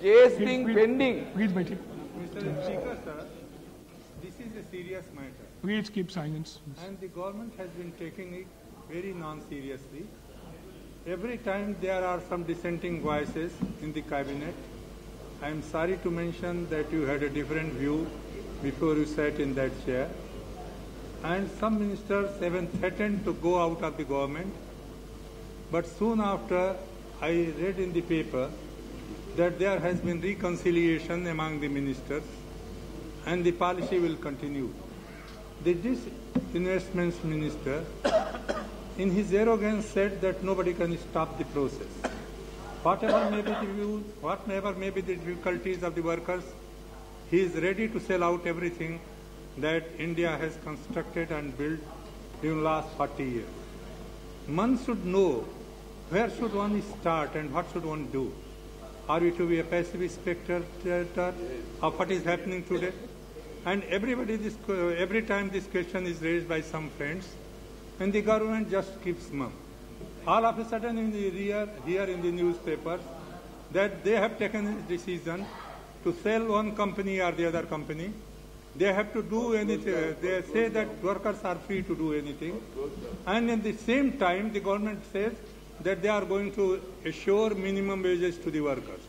case being pending. Please, Mr. Speaker, sir, this is a serious matter. Please keep silence. And the government has been taking it very non-seriously. Every time there are some dissenting voices in the cabinet. I am sorry to mention that you had a different view before you sat in that chair. And some ministers even threatened to go out of the government. But soon after, I read in the paper that there has been reconciliation among the ministers and the policy will continue. The disinvestments minister, in his arrogance, said that nobody can stop the process. Whatever may be the views, whatever may be the difficulties of the workers, he is ready to sell out everything that India has constructed and built during the last 40 years. One should know where should one start and what should one do. Are we to be a passive spectator of what is happening today? And every time this question is raised by some friends, and the government just keeps mum. All of a sudden here in the newspapers that they have taken a decision to sell one company or the other company. They have to do anything. They say that workers are free to do anything. And at the same time, the government says that they are going to assure minimum wages to the workers.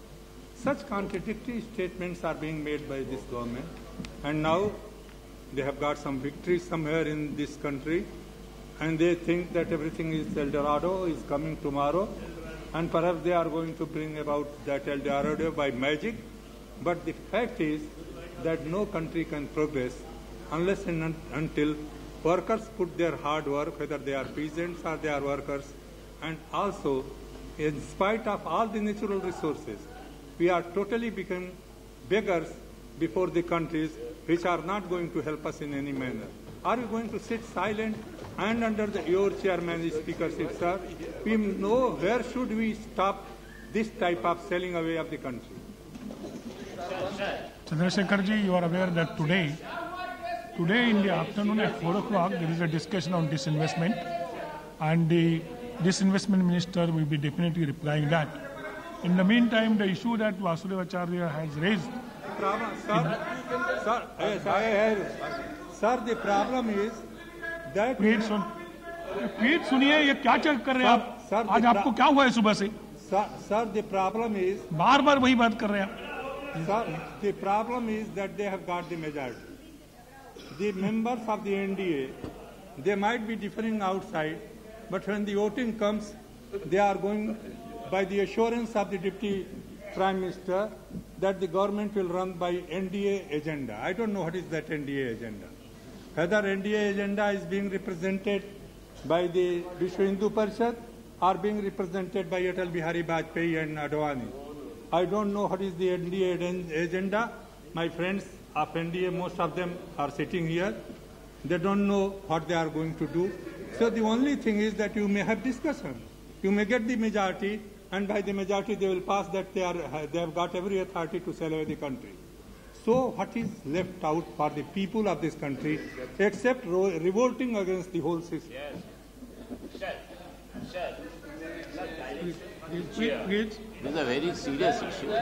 Such contradictory statements are being made by this government. And now they have got some victory somewhere in this country. And they think that everything is El Dorado, is coming tomorrow. And perhaps they are going to bring about that El Dorado by magic. But the fact is that no country can progress unless and until workers put their hard work, whether they are peasants or they are workers. And also, in spite of all the natural resources, we are totally become beggars before the countries which are not going to help us in any manner. Are we going to sit silent and under your chairman speakership, sir? We know where should we stop this type of selling away of the country. Chandrasekhar ji, you are aware that today in the afternoon at 4 o'clock, there is a discussion on disinvestment, and the disinvestment minister will be definitely replying that. In the meantime, the issue that Vasudeva Acharya has raised. Sir, the problem is that. Please सुनिए, ये क्या check कर रहे हैं आप? आज आपको क्या हुआ है सुबह से? Sir, the problem is. बार-बार वही बात कर रहे हैं आप. Sir, the problem is that they have got the majority. The members of the NDA, they might be differing outside, but when the voting comes, they are going by the assurance of the Deputy Prime Minister that the government will run by NDA agenda. I don't know what is that NDA agenda. Whether NDA agenda is being represented by the Vishwa Hindu Parishad or being represented by Atal Bihari Vajpayee and Advani. I don't know what is the NDA agenda. My friends of NDA, most of them are sitting here. They don't know what they are going to do. So the only thing is that you may have discussion. You may get the majority, and by the majority they will pass that they have got every authority to sell away the country. So what is left out for the people of this country except revolting against the whole system? This is a very serious issue.